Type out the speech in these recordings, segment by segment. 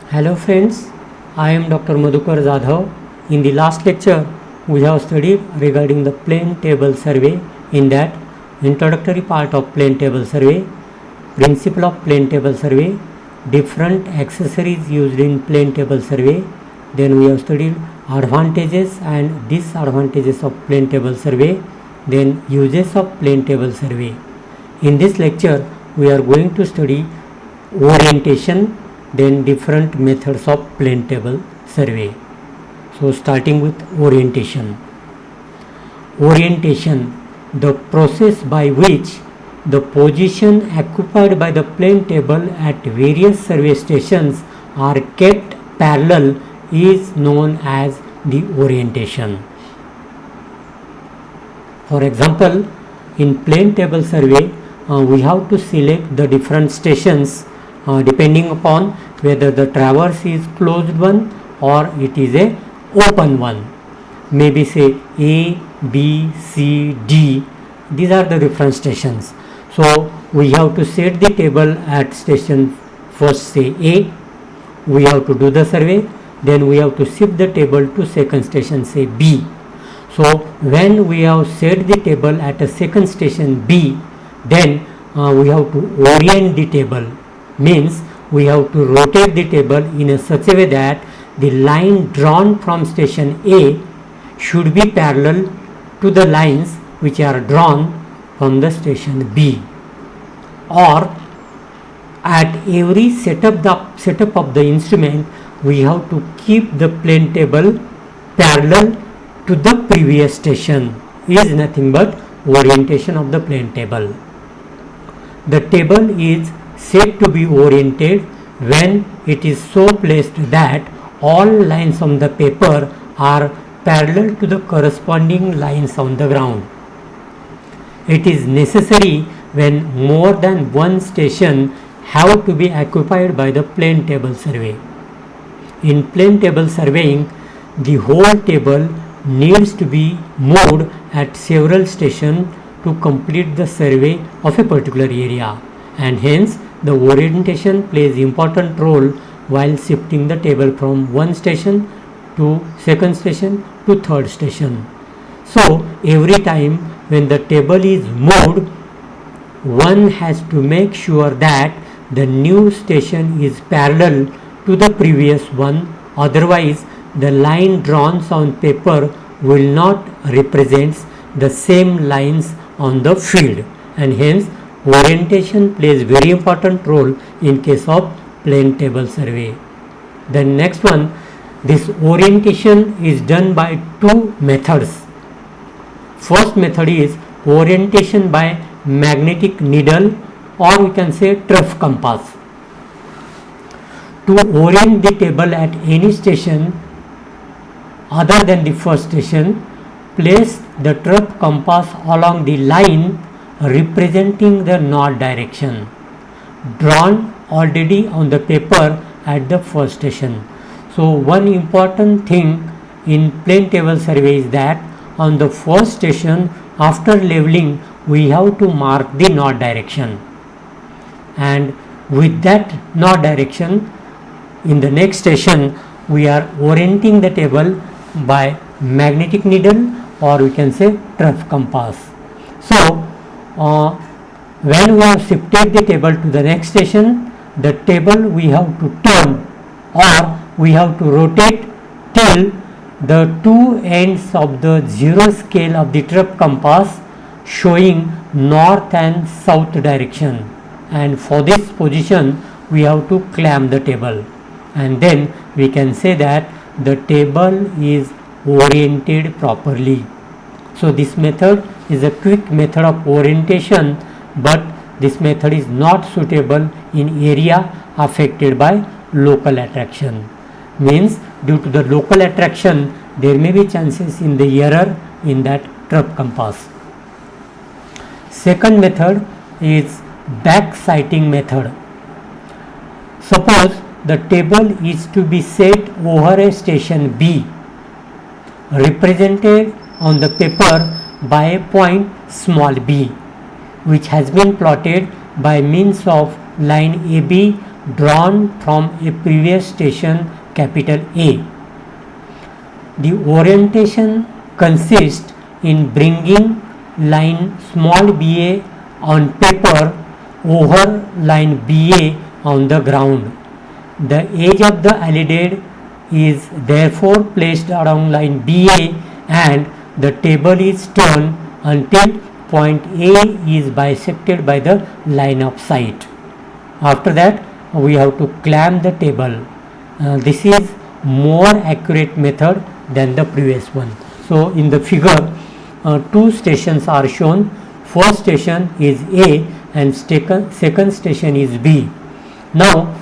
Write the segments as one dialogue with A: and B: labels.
A: Hello friends, I am Dr. Madhukar Jadhav. In the last lecture, we have studied regarding the plane table survey. In that introductory part of plane table survey, principle of plane table survey, different accessories used in plane table survey. Then we have studied advantages and disadvantages of plane table survey. Then uses of plane table survey. In this lecture, we are going to study orientation, then different methods of plane table survey. So starting with orientation. Orientation, the process by which the position occupied by the plane table at various survey stations are kept parallel is known as the orientation. For example, in plane table survey, we have to select the different stations depending upon whether the traverse is closed one or it is a open one. Maybe say A, B, C, D. These are the different stations. So we have to set the table at station first say A. We have to do the survey. Then we have to shift the table to second station say B. So when we have set the table at a second station B, then we have to orient the table, means we have to rotate the table in a such a way that the line drawn from station A should be parallel to the lines which are drawn from the station B. Or at every setup of the instrument, we have to keep the plane table parallel to the previous station. Is nothing but orientation of the plane table. The table is said to be oriented when it is so placed that all lines on the paper are parallel to the corresponding lines on the ground. It is necessary when more than one station have to be occupied by the plane table survey. In plane table surveying, the whole table needs to be moved at several stations to complete the survey of a particular area, and hence the orientation plays important role while shifting the table from one station to second station to third station. So every time when the table is moved, one has to make sure that the new station is parallel to the previous one, otherwise the line drawn on paper will not represent the same lines on the field, and hence orientation plays very important role in case of plane table survey. The next one, this orientation is done by two methods. First method is orientation by magnetic needle, or we can say trough compass. To orient the table at any station other than the first station, place the trough compass along the line representing the north direction drawn already on the paper at the first station. So one important thing in plane table survey is that on the first station, after leveling, we have to mark the north direction, and with that north direction, in the next station we are orienting the table by magnetic needle, or we can say trough compass. So when we have shifted the table to the next station, the table we have to turn, or we have to rotate till the two ends of the zero scale of the trough compass showing north and south direction, and for this position we have to clamp the table, and then we can say that the table is oriented properly. So this method is a quick method of orientation, but this method is not suitable in area affected by local attraction. Means due to the local attraction, there may be chances in the error in that trough compass. Second method is back sighting method. Suppose the table is to be set over a station B, represented on the paper by a point small b, which has been plotted by means of line AB drawn from a previous station capital A. The orientation consists in bringing line small ba on paper over line ba on the ground. The edge of the alidade is therefore placed along line BA and the table is turned until point A is bisected by the line of sight. After that we have to clamp the table. This is more accurate method than the previous one. So in the figure two stations are shown. First station is A and second station is B. Now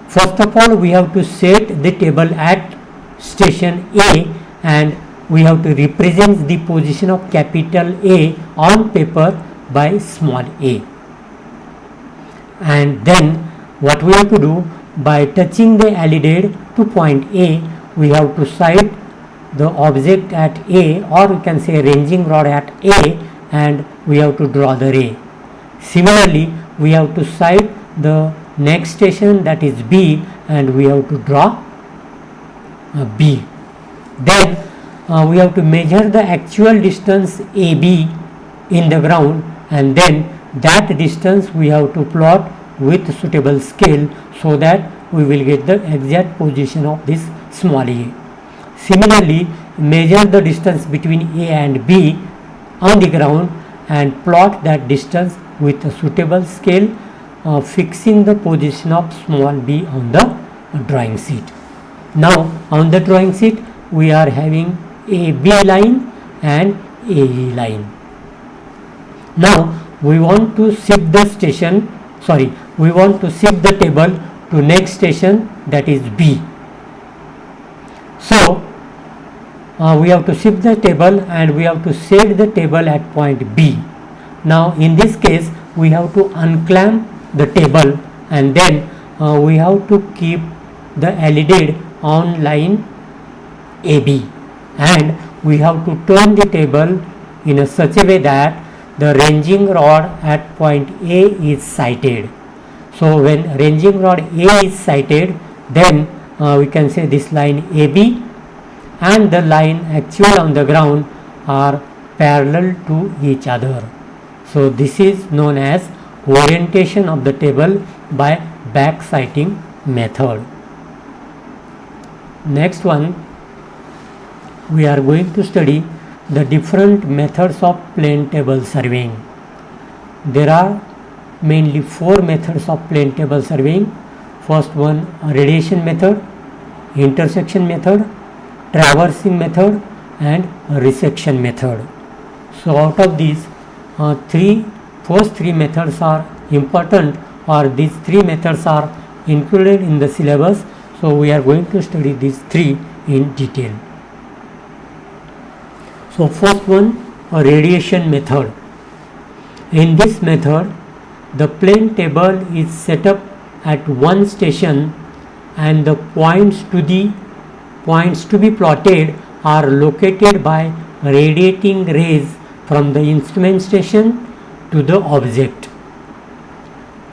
A: first of all we have to set the table at station A and we have to represent the position of capital A on paper by small a. And then what we have to do, by touching the alidade to point A, we have to sight the object at A, or we can say ranging rod at A, and we have to draw the ray. Similarly, we have to sight the next station, that is B, and we have to draw B. Then we have to measure the actual distance AB in the ground, and then that distance we have to plot with suitable scale so that we will get the exact position of this small a. Similarly, measure the distance between A and B on the ground and plot that distance with a suitable scale, fixing the position of small b on the drawing sheet. Now on the drawing sheet we are having a B line and AE line. Now we want to shift the table to next station, that is B. So we have to shift the table and we have to set the table at point B. Now in this case we have to unclamp the table and then we have to keep the alidade on line AB, and we have to turn the table in a such a way that the ranging rod at point A is sighted. So when ranging rod A is sighted, then we can say this line AB and the line actual on the ground are parallel to each other. So this is known as orientation of the table by back sighting method. Next one, we are going to study the different methods of plane table surveying. There are mainly four methods of plane table surveying. First one, radiation method, intersection method, traversing method, and resection method. So out of these first three methods are important, or these three methods are included in the syllabus. So we are going to study these three in detail. So first one, a radiation method. In this method, the plane table is set up at one station and the points to be plotted are located by radiating rays from the instrument station to the object.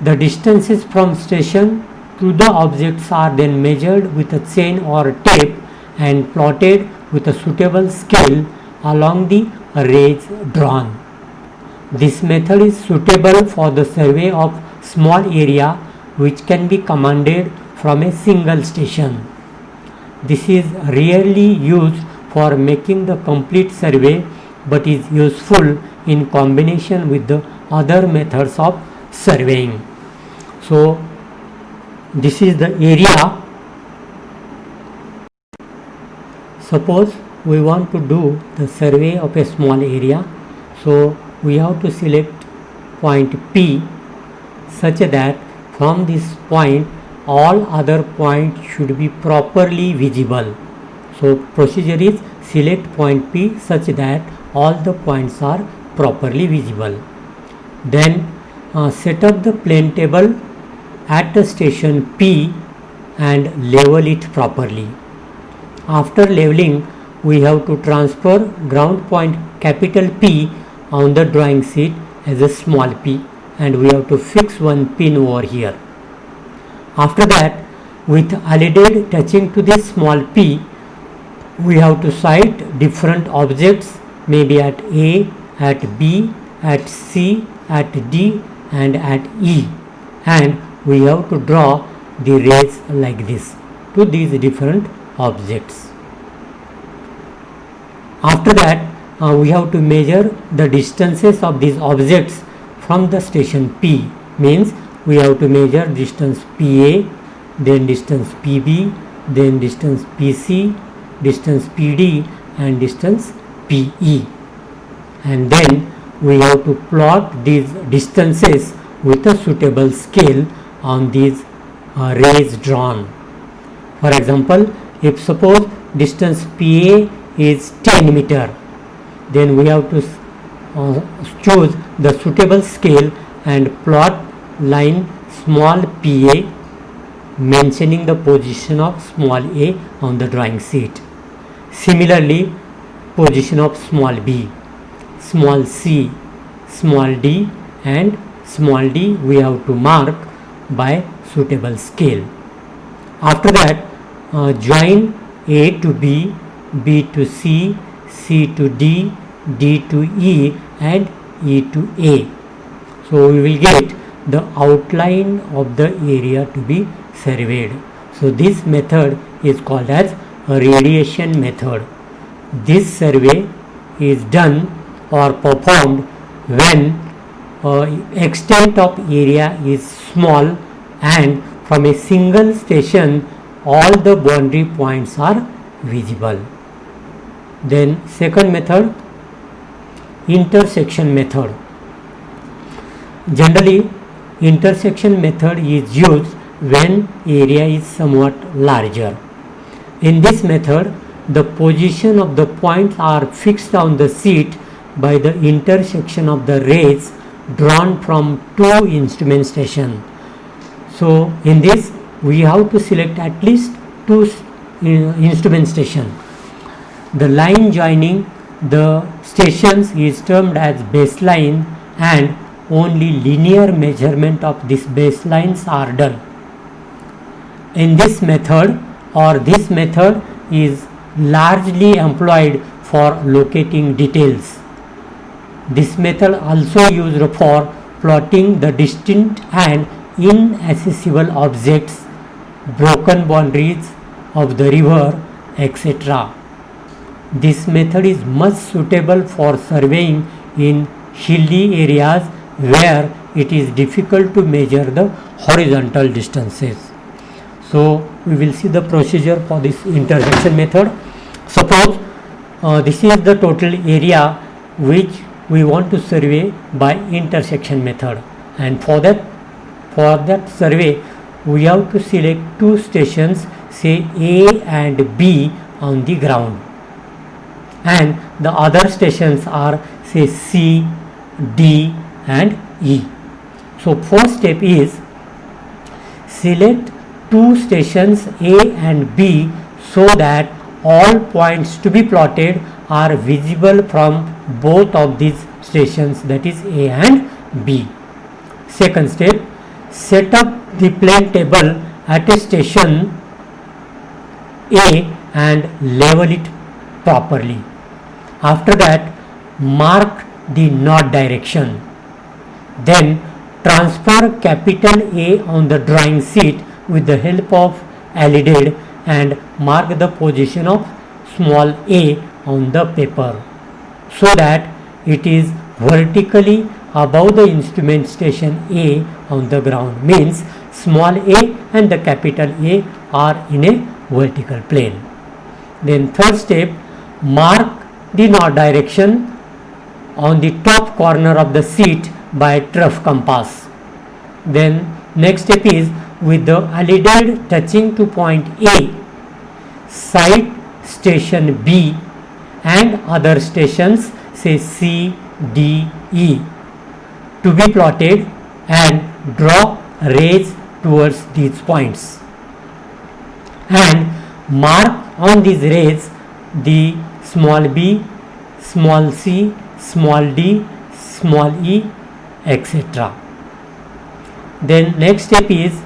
A: The distances from station to the objects are then measured with a chain or tape and plotted with a suitable scale along the rays drawn. This method is suitable for the survey of small area which can be commanded from a single station. This is rarely used for making the complete survey but is useful in combination with the other methods of surveying. So this is the area. Suppose we want to do the survey of a small area, so we have to select point P such that from this point all other points should be properly visible. So procedure is select point P such that all the points are properly visible. Then set up the plane table at the station P and level it properly. After leveling, we have to transfer ground point capital P on the drawing sheet as a small p, and we have to fix one pin over here. After that, with alidade touching to this small p, we have to cite different objects, maybe at A, at B, at C, at D and at E, and we have to draw the rays like this to these different objects. After that, we have to measure the distances of these objects from the station P, means we have to measure distance PA, then distance PB, then distance PC, distance PD and distance PE, and then we have to plot these distances with a suitable scale on these rays drawn. For example, if suppose distance PA is 10 meter, then we have to choose the suitable scale and plot line small pa mentioning the position of small a on the drawing sheet. Similarly, position of small b, small c, small d and small d we have to mark by suitable scale. After that, join A to B, B to C, C to D, D to E and E to A. So we will get the outline of the area to be surveyed. So this method is called as a radiation method. This survey is done or performed when extent of area is small and from a single station all the boundary points are visible. Then second method, intersection method. Generally, intersection method is used when area is somewhat larger. In this method, the position of the points are fixed on the sheet by the intersection of the rays drawn from two instrument stations. So in this we have to select at least two instrument stations. The line joining the stations is termed as baseline and only linear measurement of these baselines are done. In this method this method is largely employed for locating details. This method also used for plotting the distant and inaccessible objects, broken boundaries of the river, etc. This method is much suitable for surveying in hilly areas where it is difficult to measure the horizontal distances. So we will see the procedure for this intersection method. Suppose this is the total area which we want to survey by intersection method, and for that survey we have to select two stations, say A and B on the ground, and the other stations are say C, D and E. So first step is select two stations A and B so that all points to be plotted are visible from both of these stations, that is A and B. Second step, set up the plane table at a station A and level it properly. After that, mark the north direction. Then transfer capital A on the drawing sheet with the help of alidade and mark the position of small a on the paper so that it is vertically above the instrument station A on the ground, means small a and the capital A are in a vertical plane. Then third step, mark the north direction on the top corner of the sheet by trough compass. Then next step is, with the alidade touching to point A, cite station B and other stations say C, D, E to be plotted and draw rays towards these points and mark on these rays the small b, small c, small d, small e, etc. Then next step is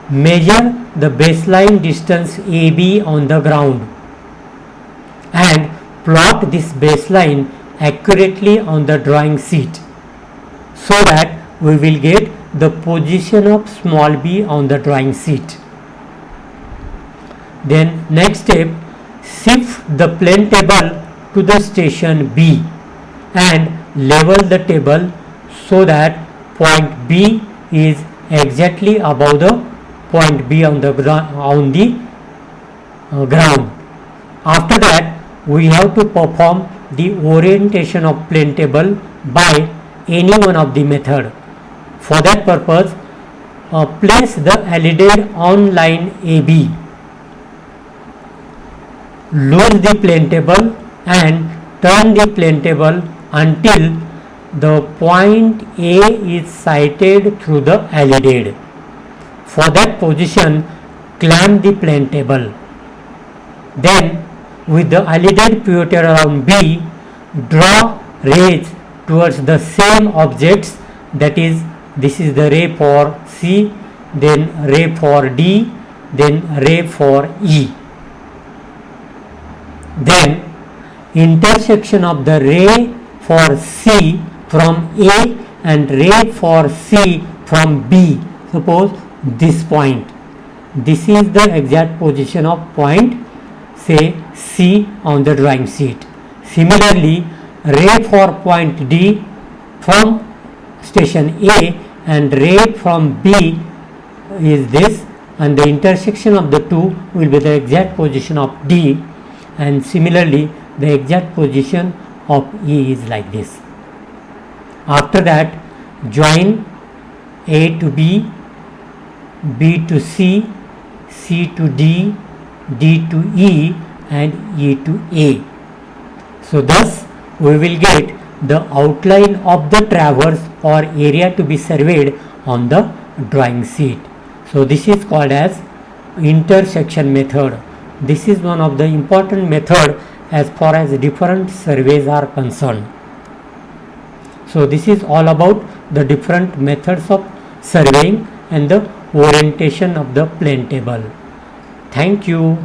A: Measure the baseline distance AB on the ground and plot this baseline accurately on the drawing sheet so that we will get the position of small b on the drawing sheet. Then next step, shift the plane table to the station B and level the table so that point B is exactly above the point B on the ground. After that, we have to perform the orientation of plane table by any one of the method. For that purpose, place the elided on line AB. Loose the plane table and turn the plane table until the point A is sighted through the elided. For that position, clamp the plane table. Then, with the elided pivoted around B, draw rays towards the same objects, that is, this is the ray for C, then ray for D, then ray for E. Then intersection of the ray for C from A and ray for C from B, suppose this point, this is the exact position of point say C on the drawing sheet. Similarly, ray for point D from station A and ray from B is this, and the intersection of the two will be the exact position of D, and similarly the exact position of E is like this. After that, join A to B, B to C, C to D, D to E and E to A. So thus we will get the outline of the traverse or area to be surveyed on the drawing sheet. So this is called as intersection method. This is one of the important method as far as different surveys are concerned. So this is all about the different methods of surveying and the orientation of the plane table. Thank you.